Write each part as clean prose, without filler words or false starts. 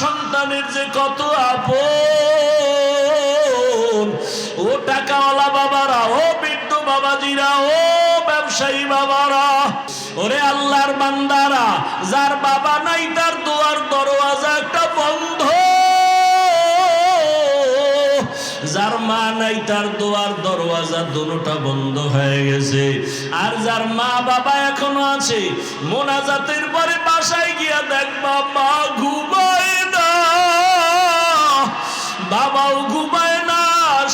সন্তানের যে কত আপন। ও টাকাওয়ালা বাবারা, ও বৃদ্ধ বাবাজিরা, ও ব্যবসায়ী বাবারা, ওরে আল্লাহর বান্দারা, যার বাবা নাই তার দোয়ার দরওয়াজা একটা বন্ধ, যার মা নাই তার দোয়ার দরওয়াজা দুটোটা বন্ধ হয়ে গেছে। আর যার মা বাবা এখনো আছে, মোনাজাতের পরে বাসায় গিয়া দেখবা মা ঘুমায় না, বাবাও ঘুমায় না,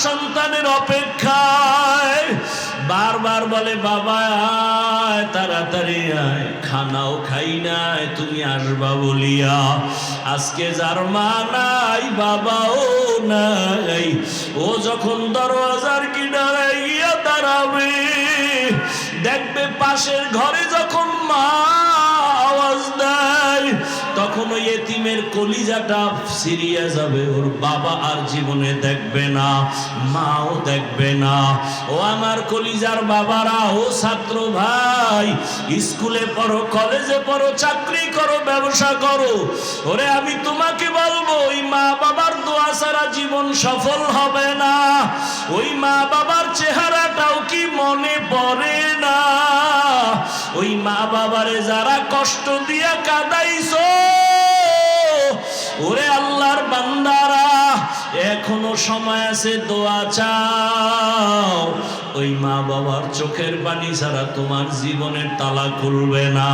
সন্তানের অপেক্ষায় বারবার বলে বাবা আয়, তাড়াতাড়ি আয়, খানাও খাই নাই তুমি আসবা বলিয়া। আজকে যার মা নাই বাবাও নাই, ও যখন দরওয়াজার কিনারে গিয়া দাঁড়াবে, দেখবে পাশের ঘরে যখন মা আওয়াজ দেয়, তখন ওই এতিমের কলিজাটা ছিঁড়িয়া যাবে। ওর বাবা আর জীবনে দেখবে না, মাও দেখবে না। ও আমার কলিজার বাবারা, ও ছাত্র ভাই, স্কুলে পড়ো, কলেজে পড়ো, চাকরি করো, ব্যবসা করো, ওরে আমি তোমাকে বলবো, ওই মা বাবার দোয়া ছাড়া জীবন সফল হবে না। ওই মা বাবার চেহারাটাও কি মনে পড়ে না? ওই মা বাবারে যারা কষ্ট দিয়া কাঁদাইছো, ওরে আল্লাহর বান্দারা, এখনো সময় আছে, দোয়া চাও। ওই মা বাবার চোখের পানি ছাড়া তোমার জীবনের তালা খুলবে না।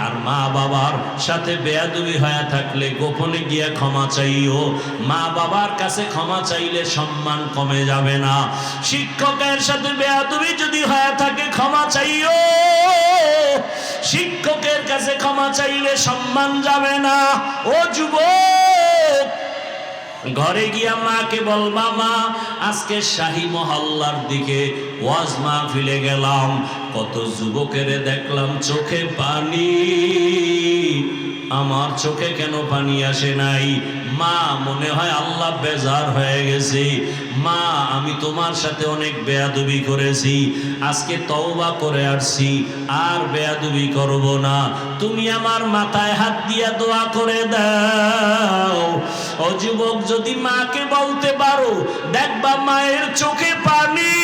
আর মা বাবার সাথে বেয়াদবি হয়ে থাকলে গোপনে গিয়া ক্ষমা চাইও। মা বাবার কাছে ক্ষমা চাইলে সম্মান কমে যাবে না। শিক্ষকের সাথে বেয়াদবি যদি হয়ে থাকে ক্ষমা চাইও, শিক্ষকের কাছে ক্ষমা চাইলে সম্মান যাবে না। ও যুবক, ঘরে গিয়া মাকে বলবা মা আজকে শাহী মহল্লার দিকে ওয়াজ মাহফিলে গেলাম, কত যুবকের দেখলাম চোখে পানি, আমার চোখে কেন পানি আসে নাই? মা মনে হয় আল্লাহ বেজার হয়ে গেছে। মা আমি তোমার সাথে অনেক বেয়াদবি করেছি, আজকে তওবা করে আসছি, আর বেয়াদবি করব না। তুমি আমার মাথায় হাত দিয়া দোয়া করে দাও। ও যুবক, যদি মাকে বলতে পারো, দেখবা মায়ের চোখে পানি,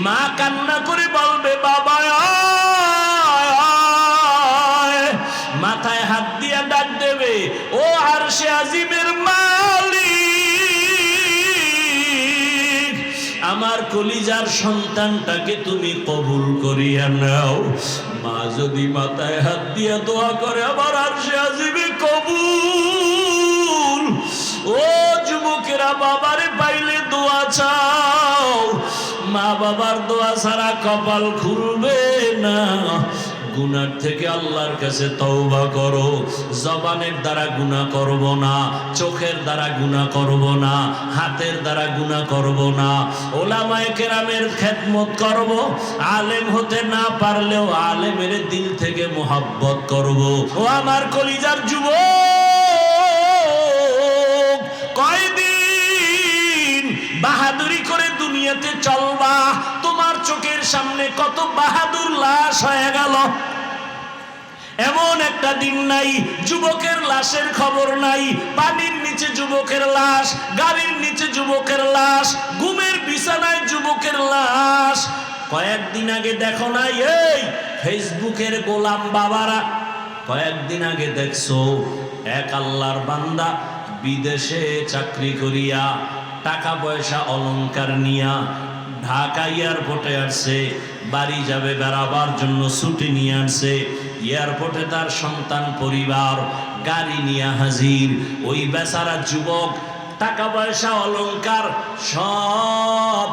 মা কান্না করে বলবে বাবা মাথায় হাত দিয়া ডাক দেবে, ও আরশে আজিমের মালিক, আমার কলিজার সন্তানটাকে তুমি কবুল করিয়া নাও। মা যদি মাথায় হাত দিয়া দোয়া করে, আবার আরশে আজিমে কবুল। ও যুবকেরা, বাবারে পাইলে দোয়া চাও, মা বাবার দোয়া ছাড়া কপাল খুলবে না। গুনার থেকে আল্লাহর কাছে তওবা করো। জবানের দ্বারা গুনাহ করব না, চোখের দ্বারা গুনাহ করব না, হাতের দ্বারা গুনাহ করব না। ওলামায়ে কেরামের খেদমত করব, আলেম হতে না পারলেও আলেমের দিল থেকে মোহাব্বত করব। ও আমার কলিজার যুবক, কয়দিন বাহাদুরি করে দুনিয়াতে চলবা? তোমার চোখের সামনে কত বাহাদুর লাশ হয়ে গেল। এমন একটা দিন নাই যুবকের লাশের খবর নাই। পানির নিচে যুবকের লাশ, গাড়ির নিচে যুবকের লাশ, ঘুমের বিছানায় যুবকের লাশ। কয়েকদিন আগে দেখো নাই এই ফেসবুকের গোলাম বাবারা, কয়েকদিন আগে দেখছো এক আল্লাহর বান্দা বিদেশে চাকরি করিয়া টাকা পয়সা অলংকার নিয়া ঢাকা এয়ারপোর্টে আসছে, বাড়ি যাবে বেড়াবার জন্য ছুটি নিয়ে আসছে। এয়ারপোর্টে তার সন্তান পরিবার গাড়ি নিয়ে হাজির। ওই বেচারা যুবক টাকা পয়সা অলংকার সব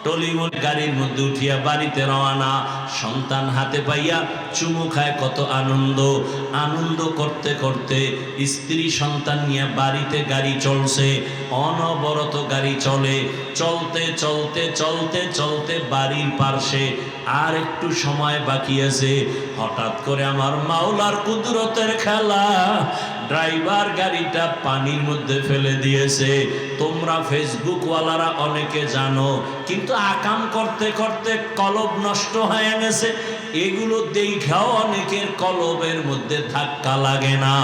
টলিউড গাড়ির মধ্যে উঠিয়া বাড়িতে রওনা। সন্তান হাতে পাইয়া চুমু খায়, কত আনন্দ। আনন্দ করতে করতে স্ত্রী সন্তান নিয়ে বাড়িতে গাড়ি চলছে, অনবরত গাড়ি চলে। চলতে চলতে চলতে চলতে বাড়ির পার্শ্বে আর একটু সময় বাকি আছে। হঠাৎ করে আমার মাওলার কুদরতের খেলা, ড্রাইভার গাড়িটা পানির মধ্যে ফেলে দিয়েছে। তোমরা ফেসবুক ওয়ালারা অনেকে জানো, কিন্তু আকাম করতে করতে কলব নষ্ট হয়ে গেছে। এগুলো দেখাও অনেকের কলবের মধ্যে ধাক্কা লাগে না,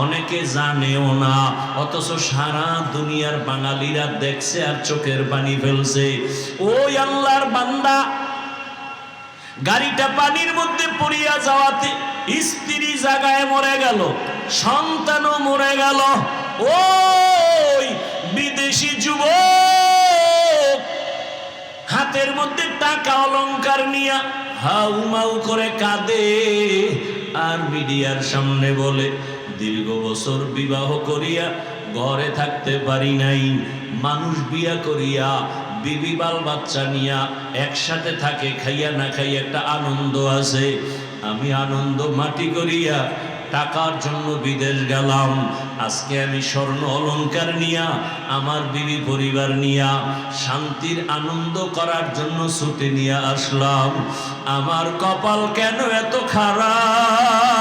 অনেকে জানেও না, অথচ সারা দুনিয়ার বাঙালিরা দেখছে আর চোখের পানি ফেলছে। ওই আল্লাহর বান্দা গাড়িটা পানির মধ্যে পড়িয়া যাওয়াতে স্ত্রী জায়গায় মরে গেল, সন্তানও মরে গেল। ওই বিদেশি যুবক হাতের মধ্যে টাকা অলংকার নিয়া হাউমাউ করে কাঁদে আর মিডিয়ার সামনে বলে, দীর্ঘ বছর বিবাহ করিয়া ঘরে থাকতে পারি নাই, মানুষ বিয়া করিয়া বিবি বাল বাচ্চা নিয়া একসাথে থাকে, খাইয়া না খাইয়া একটা আনন্দ আছে, আমি আনন্দ মাটি করিয়া টাকার জন্য বিদেশ গেলাম। আজকে আমি স্বর্ণ অলংকার নিয়া আমার বিবি পরিবার নিয়া শান্তির আনন্দ করার জন্য ছুটে নিয়ে আসলাম। আমার কপাল কেন এত খারাপ,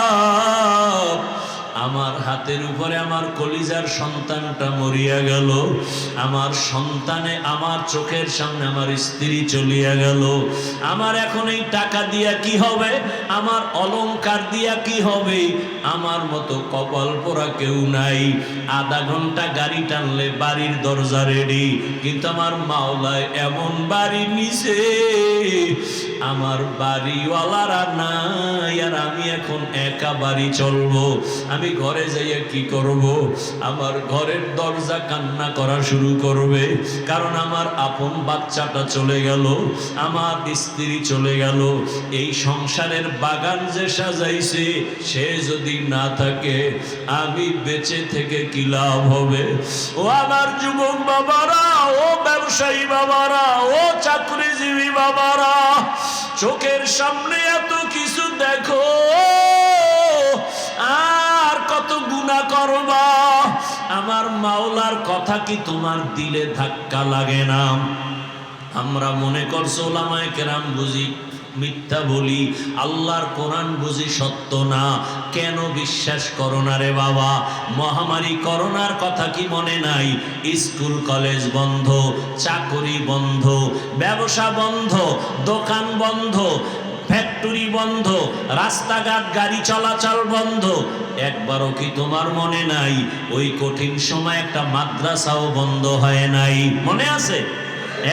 আমার হাতের উপরে আমার কলিজার সন্তানটা মরিয়া গেল, আমার সন্তানে আমার চোখের সামনে আমার স্ত্রী চলিয়া গেল, আমার এখন এই টাকা দিয়া কি হবে, আমার অলংকার দিয়া কি হবে, আমার মতো কপাল পোড়া কেউ নাই। আধা ঘন্টা গাড়ি টানলে বাড়ির দরজা রেডি, কিন্তু আমার মাওলায় এমন বাড়ি নিছে আমার বাড়িওয়ালারা নাই, আর আমি এখন একা বাড়ি চলবো। আমি ঘরে যাইয়া কি করব? আমার ঘরের দরজা কান্না করা শুরু করবে, কারণ আমার আপন বাচ্চাটা চলে গেল, আমার স্ত্রী চলে গেল। এই সংসারের বাগান যে সাজাইছে সে যদি না থাকে আমি বেঁচে থেকে কি লাভ হবে? ও আমার যুবক বাবারা, ও ব্যবসায়ী বাবারা, ও চাকরিজীবী বাবারা, চোখের সামনে এত কিছু দেখো আর কত গুনাহ করবা, আমার মাওলার কথা কি তোমার দিলে ধাক্কা লাগে না? আমরা মনে করছো ওলামায়ে কেরাম বুঝি মিথ্যা বলি, আল্লাহর কোরআন বুঝি সত্য না। কেন বিশ্বাস করো না রে বাবা? মহামারী করোনার কথা কি মনে নাই? স্কুল কলেজ বন্ধ, চাকরি বন্ধ, ব্যবসা বন্ধ, দোকান বন্ধ, ফ্যাক্টরি বন্ধ, রাস্তাঘাট গাড়ি চলাচল বন্ধ। একবারও কি তোমার মনে নাই ওই কঠিন সময় একটা মাদ্রাসাও বন্ধ হয় নাই? মনে আছে?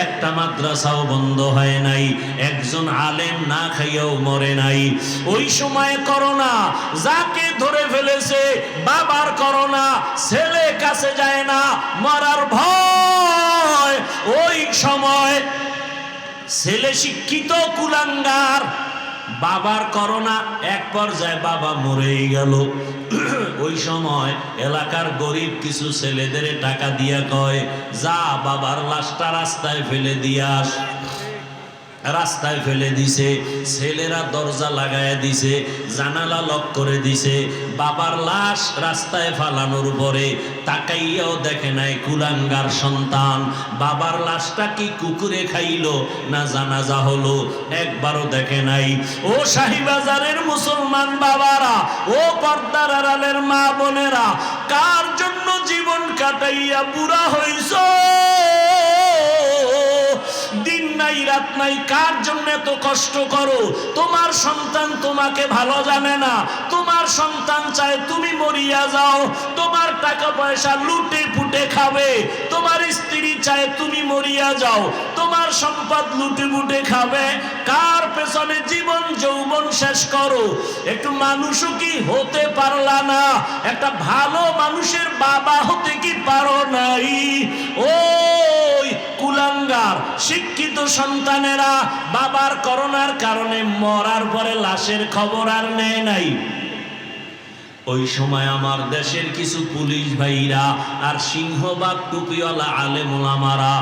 একটা মাদ্রাসাও বন্ধ হয় নাই, একজন আলেম না খাইয়াও মরে নাই। ওই সময় করোনা যাকে ধরে ফেলেছে, বাবার করোনা, ছেলে কাছে যায় না, মরার ভয়। ওই সময় ছেলে শিক্ষিত কুলাঙ্গার, বাবার করোনা, এক পর্যায়ে বাবা মরেই গেল। ওই সময় এলাকার গরিব কিছু ছেলেদের টাকা দিয়া কয়, যা বাবার লাশটা রাস্তায় ফেলে দিয়ে আস। রাস্তায় ফেলে দিছে, ছেলেরা দরজা লাগায় দিছে, জানালা লক করে দিছে। বাবার লাশ রাস্তায় ফালানোর পরে তাকাইয়াও দেখে নাই কুলাঙ্গার সন্তান বাবার লাশটা কি কুকুরে খাইলো না জানাজা হলো, একবারও দেখে নাই। ও শাহীবাজারের মুসলমান বাবারা, ও পর্দার আড়ালের মা বোনেরা, কার জন্য জীবন কাটাইয়া বুড়া হইছ? দিন নাই রাত নাই, কার জন্য এত কষ্ট করো? তোমার সন্তান তোমাকে ভালো জানে না, তোমার সন্তান চায় তুমি মরিয়া যাও, তোমার টাকা পয়সা লুটে পুটে খাবে, তোমার স্ত্রী চায় তুমি মরিয়া যাও, তোমার সম্পদ লুটে পুটে খাবে। কার পেছনে জীবন যৌবন শেষ করো? একটু মানুষও কি হতে পারলা না? একটা ভালো মানুষের বাবা হতে কি পারো নাই? ওই কুলাঙ্গার শিক্ষিত সন্তানেরা বাবার করোনার কারণে মরার পরে লাশের খবর আর নেয় নাই। ওই সময় আমার দেশের কিছু পুলিশ ভাইরা আর সিংহবাগ টুপিওয়ালা আলেম ওলামারা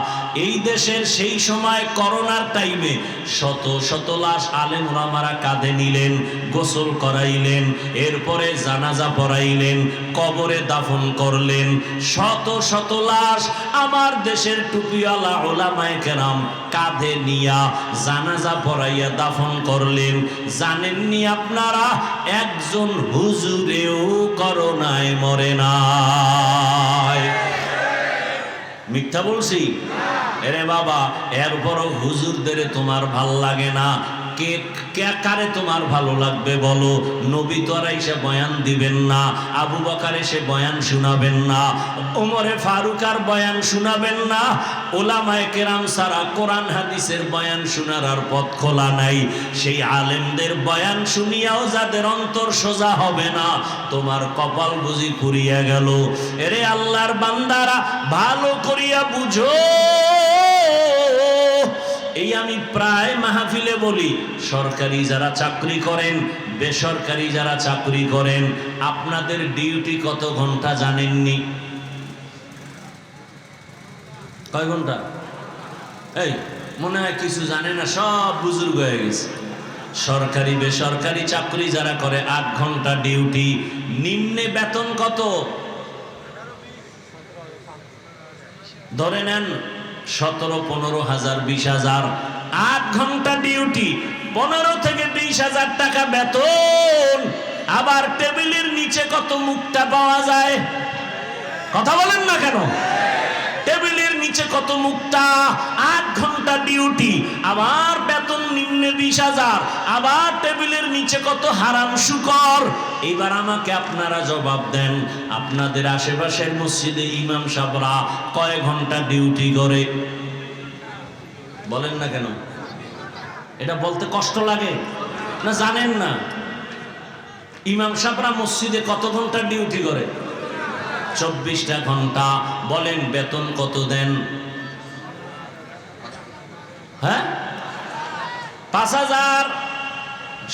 এই দেশের সেই সময় করোনার টাইমে শত শত লাশ আলেম ওলামারা কাঁধে নিলেন, গোসল করাইলেন, এরপরে জানাজা পড়াইলেন, কবরে দাফন করলেন। শত শত লাশ আমার দেশের টুপিওয়ালা ওলামায়ে কেরাম কাঁধে নিয়া জানাজা পড়াইয়া দাফন করলেন। জানেননি আপনারা একজন হুজুরেও করোনায় মরে নাই? মিথ্যা বলছি? এরে বাবা, এরপরও হুজুরদের তোমার ভাল লাগে না, কে কারে তোমার ভালো লাগবে বলো? নবী তো আর এসে বয়ান দিবেন না, আবু বকর এসে বয়ান শোনাবেন না, ওমরে ফারুক আর বয়ান শোনাবেন না, ওলামায়ে কেরাম সারা কোরআন হাদিসের বয়ান শোনার আর পথ খোলা নাই। সেই আলেমদের বয়ান শুনিয়াও যাদের অন্তর সোজা হবে না, তোমার কপাল বুঝি পুড়িয়া গেল। এরে আল্লাহর বান্দারা, ভালো করিয়া বুঝো। এই আমি প্রায় মাহফিলে বলি, সরকারি যারা চাকরি করেন, বেসরকারি যারা চাকরি করেন, আপনাদের ডিউটি কত ঘন্টা জানেননি? কয় ঘন্টা? এই মনে হয় কিছু জানে না, সব বুজুর্গ হয়ে গেছে। সরকারি বেসরকারি চাকরি যারা করে 8 ঘন্টা ডিউটি। নিম্নে বেতন কত? ধরে নেন 17-15 হাজার, 20 হাজার। 8 ঘন্টা ডিউটি, 15 থেকে 20 হাজার টাকা বেতন। আবার টেবিলের নিচে কত মুক্তা পাওয়া যায়? কথা বলেন না কেন? টেবিলের নিচে কত মুক্তা। 8 ঘন্টা ডিউটি, আবার বেতন নিম্নে 20 হাজার, আবার টেবিলের নিচে কত হারাম শুকর। এবার আমাকে আপনারা জবাব দেন, আপনাদের আশেপাশের মসজিদে ইমাম সাহেবরা কয় ঘন্টা ডিউটি করে? বলেন না কেন? এটা বলতে কষ্ট লাগে না? জানেন না ইমাম সাহেবরা মসজিদে কত ঘন্টা ডিউটি করে? 24টা ঘন্টা। বলেন বেতন কত দেন? হ্যাঁ, 5000।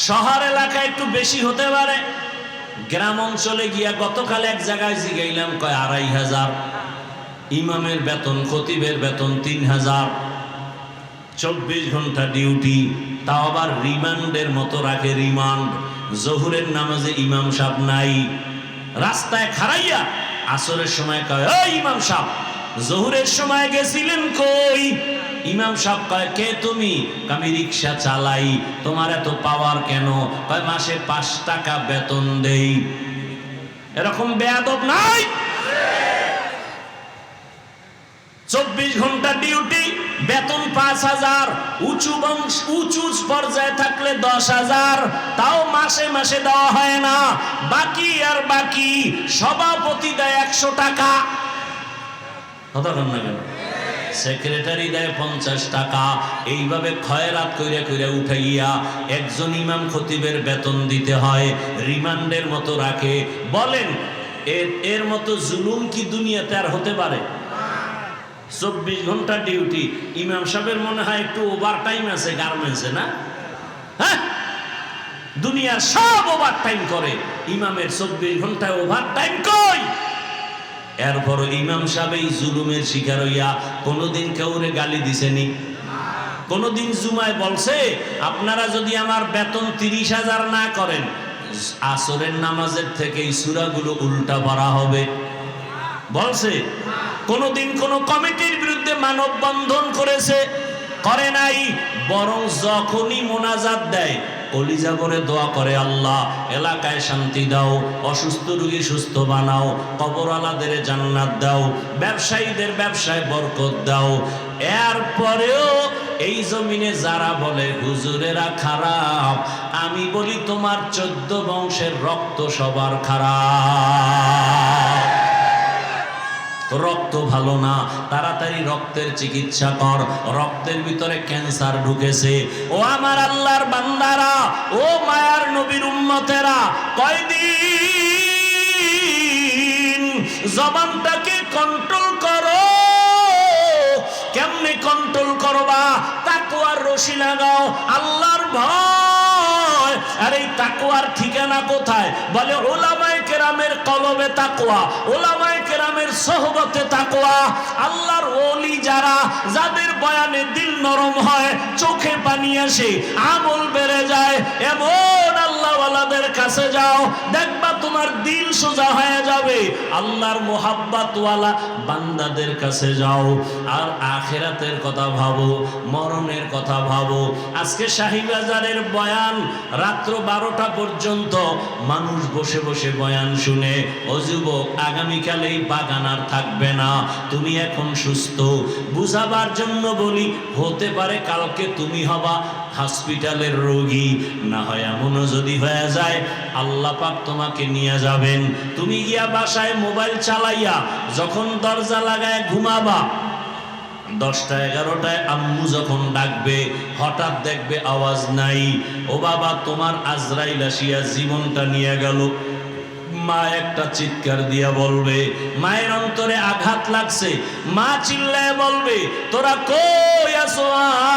শহর এলাকায় একটু বেশি হতে পারে, গ্রাম অঞ্চলে গিয়া গতকাল এক জায়গায় জিগাইলাম, কয় 2500। ইমামের বেতন, খতিবের বেতন 3000। 24 ঘন্টা ডিউটি, তাও আবার রিমান্ডের মতো রাখে। রিমান্ড, জোহরের নামাজে ইমাম সাহেব নাই, রাস্তায় খাড়াইয়া আসরের সময় কয়, ওই ইমাম সাহেব জোহরের সময় গেছিলেন কই? ইমাম সাহেব কয়, কে তুমি? আমি রিক্সা চালাই। তোমার এত পাওয়ার কেন? কয় মাসে 5 টাকা বেতন দেই। এরকম বেয়াদব নাই? 24 ঘন্টা ডিউটি, বেতন 5000। উঁচু পর্যায়ে থাকলে 10,000, তাও মাসে মাসে দেওয়া হয় না। বাকি আর বাকি, সভাপতি দেয় 100 টাকা। কথা বল না কেন? সেক্রেটারি দেয় 50 টাকা। এইভাবে খয়রাত কইরা কইরা উঠাইয়া একজন ইমাম খতিবের বেতন দিতে হয়, রিমান্ডের মতো রাখে। বলেন এর মতো জুলুম কি দুনিয়াতে আর হতে পারে? 24 ঘন্টা ডিউটি। ইমাম সাহেবের মনে হয় একটু ওভার টাইম আছে গার্মেন্টসে, না? হ্যাঁ, দুনিয়ার সব ওভার টাইম করে, ইমামের 24 ঘন্টায় ওভার টাইম কই? এরপর ইমাম সাহেব এই জুলুমের শিকার হইয়া কোনোদিন কাউরে গালি দিছেনি? কোনোদিন জুমায় বলছে, আপনারা যদি আমার বেতন 30,000 না করেন, আসরের নামাজের থেকে এই সূরাগুলো উল্টা পড়া হবে? বলছে? কোনদিন কোন কমিটির বিরুদ্ধে মানববন্ধন করেছে? করে নাই। বরং যখনই মোনাজাত দেয়, কলিজা করে দোয়া করে, আল্লাহ এলাকায় শান্তি দাও, অসুস্থ রোগী সুস্থ বানাও, কবরওয়ালাদের জান্নাত দাও, ব্যবসায়ীদের ব্যবসায় বরকত দাও। এরপরেও এই জমিনে যারা বলে হুজুরেরা খারাপ, আমি বলি তোমার 14 বংশের রক্ত সবার খারাপ। রক্ত ভালো না, তাড়াতাড়ি রক্তের চিকিৎসা কর, রক্তের ভিতরে ক্যান্সার ঢুকেছে। ও আমার আল্লাহর বান্দারা, ও মায়ার নবীর উম্মতেরা, কয়দিন জবানটাকে কন্ট্রোল করো। কেমনে কন্ট্রোল করবা? তাকওয়ার রশি লাগাও, আল্লাহর ভয়। আর এই তাকওয়ার ঠিকানা কোথায়? বলে উলামায়ে কেরামের কলবে তাকওয়া, উলামায়ে কেরামের সোহবতে তাকওয়া। আল্লাহর ওলি যারা, যাদের বয়ানে দিল নরম হয়, চোখে পানি আসে, আমল বেড়ে যায়, এমন আল্লাহ ওয়ালাদের কাছে যাও, দেখবা তোমার দিল সোজা হয়ে যাবে। আল্লাহর মোহাব্বত ওয়ালা বান্দাদের কাছে যাও, আর আখিরাতের কথা ভাবো, মরণের কথা ভাবো। আজকে শাহীবাজারের বয়ান রাত্র 12টা পর্যন্ত মানুষ বসে বসে বয়ান শুনে। ও যুবক, আগামীকাল এই বাগান আর থাকবে না। তুমি এখন সুস্থ, বুঝাবার জন্য বলি, হতে পারে কালকে তুমি হবা হসপিটালের রোগী, না হয় এমনও যদি হয়ে যায় আল্লাহ পাক তোমাকে নিয়ে যাবেন। তুমি গিয়া বাসায় মোবাইল চালাইয়া যখন দরজা লাগায় ঘুমাবা, 10টা 11টায় আম্মু যখন ডাকবে, হঠাৎ দেখবে আওয়াজ নাই। ও বাবা, তোমার আজরাইল আসিয়া জীবনটা নিয়ে গেল। মা একটা চিৎকার দিয়া বলবে, মায়ের অন্তরে আঘাত লাগছে। মা চিল্লায় বলবে, তোরা কই আছো?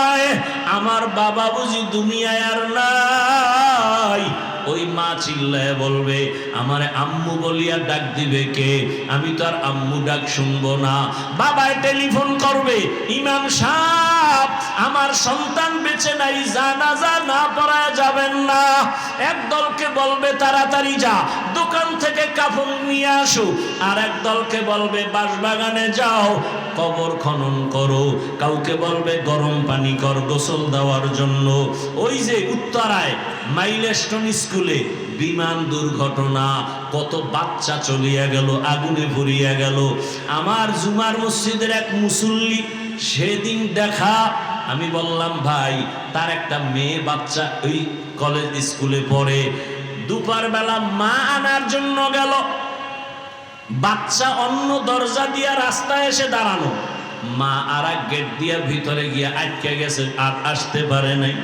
আয়, আমার বাবা বুঝি দুনিয়ায় আর নাই। ওই মা চিল্লায় বলবে, আমারে আম্মু বলিয়া ডাক দিবে কে? আমি তো আর আম্মু ডাক শুনবো না। বাবায় টেলিফোন করবে, ইমাম সাহেব আমার সন্তান বেঁচে নাই, জানাজা না পড়ায় যাবেন না। এক দলকে বলবে তাড়াতাড়ি যা দোকান থেকে কাফন নিয়ে আসো, আর এক দলকে বলবে বাঁশবাগানে যাও কবর খনন করো, কাউকে বলবে গরম পানি কর গোসল দেওয়ার জন্য। ওই যে উত্তরায় মাইলস্টোন স্কুলে বিমান দুর্ঘটনা, কত বাচ্চা চলিয়া গেল, আগুনে পুড়িয়া গেল। আমার জুমার মসজিদের এক মুসল্লি সেদিন দেখা, আমি বললাম ভাই, তার একটা মেয়ে বাচ্চা ওই কলেজ স্কুলে পড়ে, দুপুর বেলা মা আনার জন্য গেল, বাচ্চা অন্য দরজা দিয়া রাস্তায় এসে দাঁড়ানো, মা আর এক গেট দিয়া ভিতরে গিয়া আটকে গেছে, আর আসতে পারে নাই।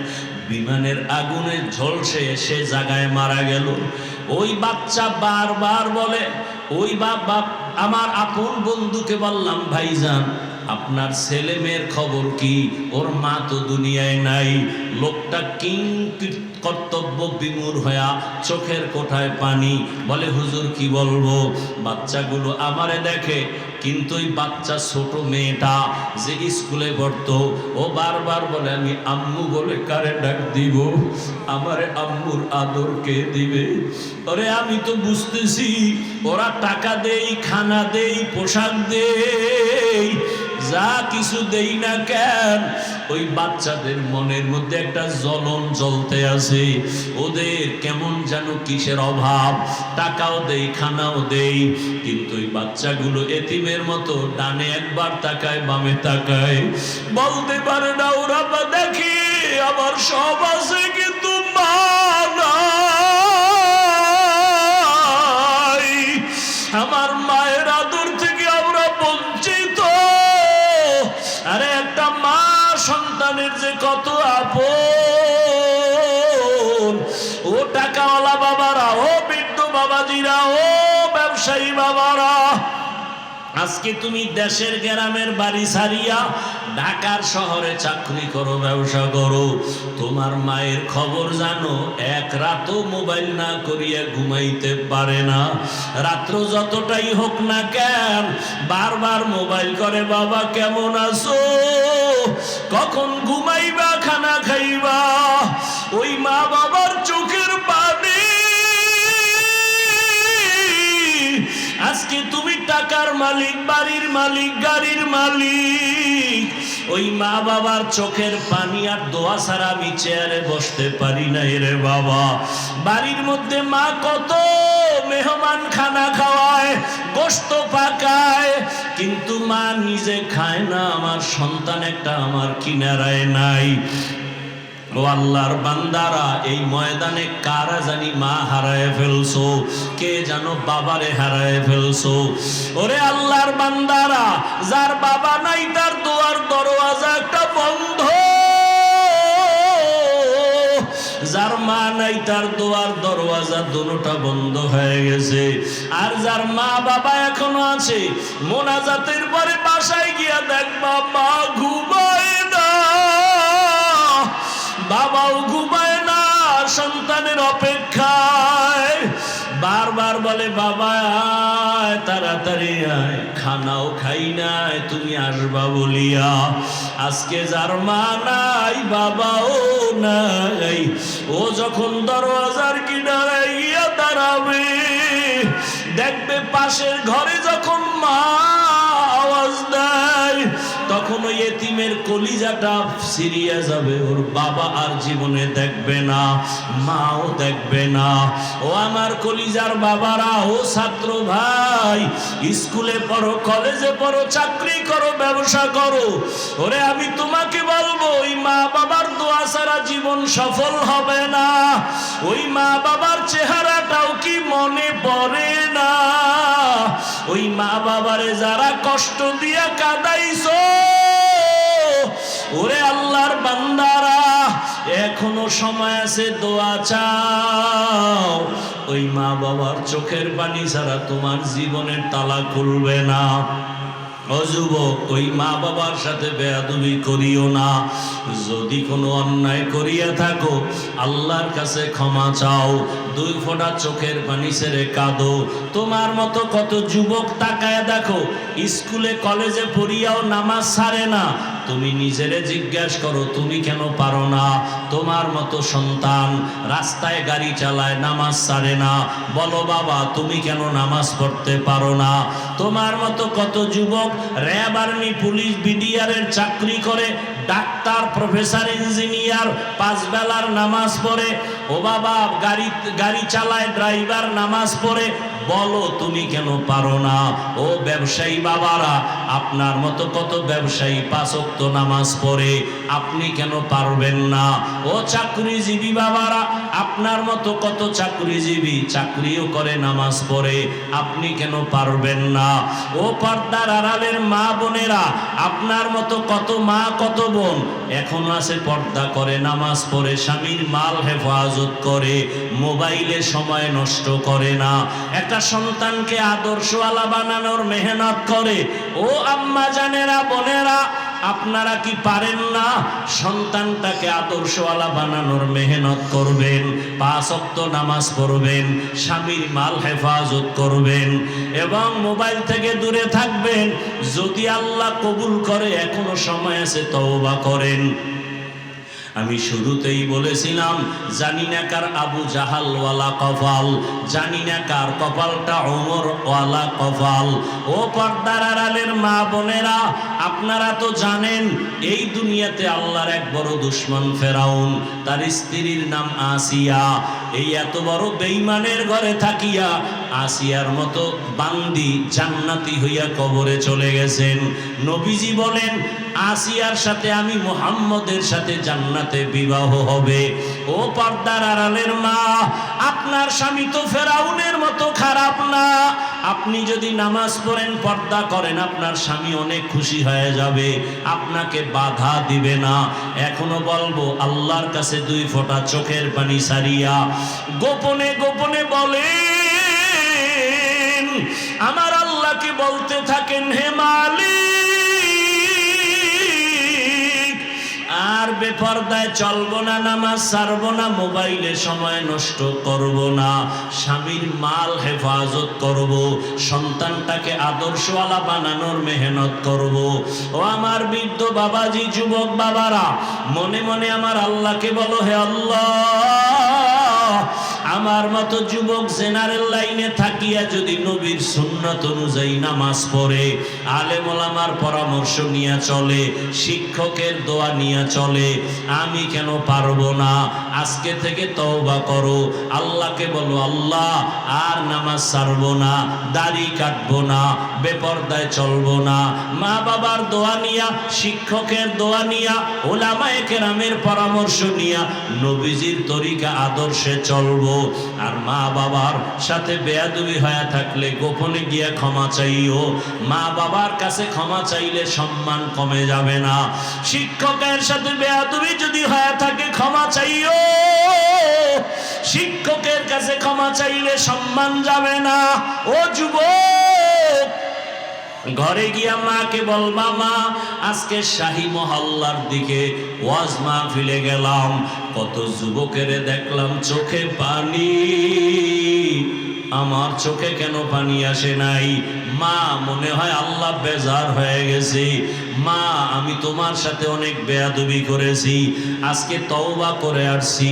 বিমানের আগুনে ঝলসে সে জায়গায় মারা গেল। ওই বাচ্চা বারবার বলে, ওই বাবা, আমার আপন বন্ধুকে বললাম, ভাইজান আপনার ছেলে মেয়ের খবর কি? ওর মা তো দুনিয়ায় নাই। লোকটা কিং কর্তব্য বিমূঢ় হইয়া চোখের কোঠায় পানি, বলে হুজুর কি বলবো? বাচ্চাগুলো আমারে দেখে, কিন্তু ওই বাচ্চা ছোট মেয়েটা যে স্কুলে পড়তো, ও বারবার বলে আমি আম্মু বলে কারে ডাক দিব? আমারে আম্মুর আদর কে দিবে? ওরে আমি তো বুঝতেছি ওরা টাকা দেই, খানা দেই, পোশাক দেই, যা কিছু দেই না কেন, ওই বাচ্চাদের মনের মধ্যে একটা জ্বলন জ্বলতে আছে। ওদের কেমন যেন কিসের অভাব, টাকাও দেই, খানাও দেই, কিন্তু ওই বাচ্চাগুলো এতিমের মতো ডানে একবার তাকায়, বামে তাকায়, বলতে পারে না ওরা দেখি আমার সব আছে কিন্তু মা নাই। আমার মায়ের আদর থেকে আমরা বঞ্চিত। আরে একটা মা সন্তানের যে কত আপন। ও টাকাওয়ালা বাবারা, ও বৃদ্ধ বাবাজিরা, ও ব্যবসায়ী বাবারা, আজকে তুমি দেশের গ্রামের বাড়ি ছাড়িয়া ঢাকার শহরে চাকরি করো, ব্যবসা করো, তোমার মায়ের খবর জানো? এক রাতও মোবাইল না করিয়া ঘুমাইতে পারে না। রাত্র যতটাই হোক না কেন বারবার মোবাইল করে, বাবা কেমন আছো, কখন ঘুমাইবা, খানা খাইবা? ওই মা বাবার চোখের পানি। আজকে তুমি টাকার মালিক, বাড়ির মালিক, গাড়ির মালিক, ওই মা বাবার চোখের পানি আর দোয়া ছাড়া আমি চেয়ারে বসতে পারি না রে বাবা। বাড়ির মধ্যে মা কত মেহমান খানা খাওয়ায়, গোশত পাকায়, কিন্তু মা নিজে খায় না। আমার সন্তান একটা আমার কিনারায় নাই। ও আল্লাহর বান্দারা, এই ময়দানে কারা জানি মা হারায় ফেলছো, কে জানো বাবারে হারায় ফেলছো। ওরে আল্লাহর বান্দারা, যার বাবা নাই তার দোয়ার দরওয়াজা একটা বন্ধ, যার মা নাই তার দোয়ার দরওয়াজা দুটোটা বন্ধ হয়ে গেছে। আর যার মা বাবা এখনো আছে, মোনাজাতের পরে বাসায় গিয়া দেখবা মা ঘুমায় না, বাবাও ঘুমায় না, সন্তানের অপেক্ষায়। বারবার বলে বাবা আয়, তাড়াতাড়ি আয়, খানাও খাই নাই তুমি আসবা বলিয়া। আজকে যার মা নাই বাবাও নাই, ও যখন দরওয়াজার কিনারে গিয়া দাঁড়াবে, দেখবে পাশের ঘরে যখন মা আওয়াজ দেয়, তখন ওই এতিমের কলিজাটা ছিঁড়িয়া যাবে। ওর বাবা আর জীবনে দেখবে না, মাও দেখবে না। ও আমার কলিজার বাবারা, ও ছাত্র ভাই, স্কুলে পড়ো, কলেজে পড়ো, চাকরি করো, ব্যবসা করো, ওরে আমি তোমাকে বলবো, ওই মা বাবার দোয়া ছাড়া জীবন সফল হবে না। ওই মা বাবার চেহারাটাও কি মনে পড়ে না? ওই মা বাবারে যারা কষ্ট দিয়া কাঁদাইছো, ওরে আল্লাহর বান্দারা, এখনো সময় আছে, দোয়া চাও। ওই মা বাবার চোখের পানি ছাড়া তোমার জীবনের তালা খুলবে না। ও যুবক, ওই মা বাবার সাথে বেয়াদবি করিও না। যদি কোনো অন্যায় করিয়া থাকো, আল্লাহর কাছে ক্ষমা চাও, 2 ফোঁটা চোখের পানি ছেড়ে কাঁদো। তোমার মতো কত যুবক তাকায় দেখো, স্কুলে কলেজে পড়িয়াও নামাজ ছাড়ে না। তুমি নিজেরে জিজ্ঞাসা করো, তুমি কেন পারো না? তোমার মতো সন্তান রাস্তায় গাড়ি চালায়, নামাজ ছাড়ে না, বলো বাবা তুমি কেন নামাজ পড়তে পারো না? তোমার মতো কত যুবক র্যাব, আর্মি, পুলিশ, বিডিআরের চাকরি করে, ডাক্তার, প্রফেসর, ইঞ্জিনিয়ার, 5 বেলার নামাজ পড়ে। ও বাবা গাড়ি চালায়, ড্রাইভার, নামাজ পড়ে, বলো তুমি কেন পারো না? ও ব্যবসায়ী বাবারা, আপনার মতো কত ব্যবসায়ী 5 ওয়াক্ত নামাজ পড়ে, আপনি কেন পারবেন না? ও চাকরিজীবী বাবারা, আপনার মতো কত চাকরিজীবী চাকরিও করে, নামাজ পড়ে, আপনি কেন পারবেন না? ও পর্দার আড়ালের মা বোনেরা, আপনার মতো কত মা কত বোন এখনো আছে, পর্দা করে, নামাজ পড়ে, স্বামীর মাল হেফাজত করে, মোবাইলে সময় নষ্ট করে না, একটা সন্তানকে আদর্শওয়ালা বানানোর মেহনত করে। ও আম্মা জানেরা, বোনেরা, আপনারা কি পারেন না? সন্তানটাকে আদর্শওয়ালা বানানোর মেহনত করবেন, 5 ওয়াক্ত নামাজ পড়বেন, স্বামীর মাল হেফাজত করবেন এবং মোবাইল থেকে দূরে থাকবেন। যদি আল্লাহ কবুল করে, এখনো সময় আছে, তওবা করেন। আমি শুরুতেই বলেছিলাম, জানি না কার আবু জাহাল ওয়ালা কপাল, জানি না কার কপালটা ওমর ওয়ালা কপাল। ও পর্দার আড়ালের মা বোনেরা, আপনারা তো জানেন এই দুনিয়াতে আল্লাহর এক বড় দুশমন ফেরাউন, তার স্ত্রীর নাম আসিয়া। এই এত বড় বেঈমানের ঘরে থাকিয়া আসিয়ার মতো বান্দি জান্নাতি হইয়া কবরে চলে গেছেন। নবীজি বলেন, আসিয়ার সাথে আমি মুহাম্মদের সাথে জান্নাতে বিবাহ হবে। ও পর্দার আড়ালের মা, আপনার স্বামী তো ফেরাউনের মতো খারাপ না। আপনি যদি নামাজ পড়েন, পর্দা করেন, আপনার স্বামী অনেক খুশি হয়ে যাবে, আপনাকে বাধা দিবে না। এখনো বলবো, আল্লাহর কাছে 2 ফোঁটা চোখের পানি সারিয়া গোপনে গোপনে বলেন, আমার আল্লাহকে বলতে থাকেন, হে মালিক, আর বেপরদায় চলবো না, নামাজ ছাড়বো না, মোবাইলে সময় নষ্ট করব না, স্বামীর মাল হেফাজত করব, সন্তানটাকে আদর্শওয়ালা বানানোর মেহনত করব। ও আমার বৃদ্ধ বাবাজি, যুবক বাবারা, মনে মনে আমার আল্লাহকে বলো, হে আল্লাহ, আমার মতো যুবক জেনারেল লাইনে থাকিয়া যদি নবীর সুন্নাত অনুযায়ী নামাজ পড়ে, আলেম ওলামার পরামর্শ নিয়ে চলে, শিক্ষকের দোয়া নিয়ে চলে, আমি কেন পারবো না? আজকে থেকে তওবা করো, আল্লাহকে বলো, আল্লাহ আর নামাজ ছাড়বো না, দাড়ি কাটবো না, বেপরদায় চলবো না, মা বাবার দোয়া নিয়া, শিক্ষকের দোয়া নিয়া, ওলামায়ে কেরামের পরামর্শ নিয়া নবীজির তরিকা আদর্শে চলবো। আর মা বাবার সাথে বেয়াদবি হয়ে থাকলে গোপনে গিয়া ক্ষমা চাইও। মা বাবার কাছে ক্ষমা চাইলে সম্মান কমে যাবে না। শিক্ষকের সাথে বেয়াদবি যদি হয়ে থাকে, ক্ষমা চাইও। শিক্ষকের কাছে ক্ষমা চাইলে সম্মান যাবে না। ও যুবক, ঘরে গিয়া মাকে বলবা, মা আজকে শাহী মহল্লার দিকে ওয়াজ মাহফিলে গেলাম, কত যুবকের দেখলাম চোখে পানি, আমার চোখে কেন পানি আসে নাই? মা, মনে হয় আল্লাহ বেজার হয়ে গেছে। মা, আমি তোমার সাথে অনেক বেয়াদবি করেছি, আজকে তওবা করে আসছি,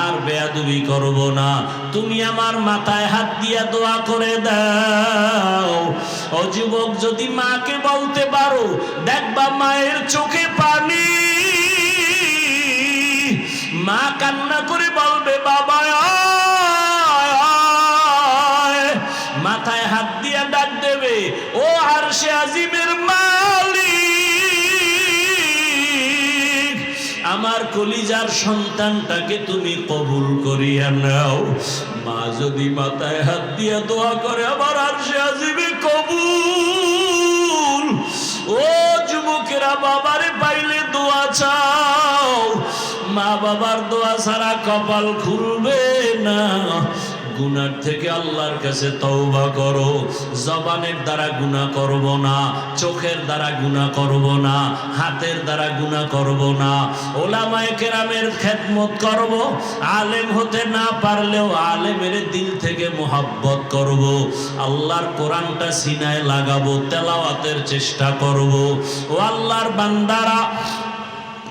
আর বেয়াদবি করব না। তুমি আমার মাথায় হাত দিয়া দোয়া করে দাও। ও যুবক, যদি মাকে বলতে পারো, দেখবা মায়ের চোখে পানি। মা কান্না করে বলবে, বাবা মাথায় হাত দিয়া ডাক দেবে, ও আরশে আজিমের মালিক, আমার কলিজার সন্তানটাকে তুমি কবুল করিয়া নাও। মা যদি মাথায় হাত দিয়া দোয়া করে, আমার আরশে আজিমে কবুল। ও যুবকেরা, বাবারে পাইলে দোয়া চাও। মা বাবার দোয়া ছাড়া কপাল খুলবে না। গুনার থেকে আল্লাহর কাছে তওবা করো। জবানের দ্বারা গুনাহ করব না, চোখের দ্বারা গুনাহ করব না, হাতের দ্বারা গুনাহ করব না। ওলামায়ে কেরামের খেদমত করব। আলেম হতে না পারলেও আলেমের দিল থেকে মোহাব্বত করব। আল্লাহর কোরআনটা সিনায় লাগাবো, তেলাওয়াতের চেষ্টা করব। ও আল্লাহর বান্দারা,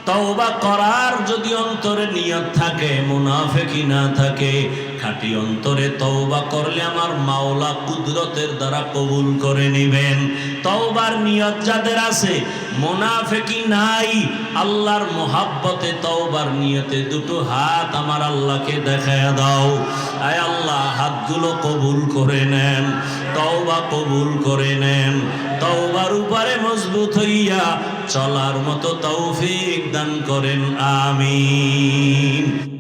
তওবা করার যদি অন্তরে নিয়ত থাকে, মুনাফিকি না থাকে, খাঁটি অন্তরে তওবা করলে আমার মাওলা কুদরতের দ্বারা কবুল করে নেবেন। তওবার নিয়ত যাদের আছে, মুনাফিকি নাই, আল্লাহর মোহাব্বতে তওবার নিয়তে দুটো হাত আমার আল্লাহকে দেখায়া দাও। আয় আল্লাহ, হাতগুলো কবুল করে নেন, তওবা কবুল করে নেন। তওবার উপরে মজবুত হইয়া চলার মতো তৌফিক দান করেন, আমিন।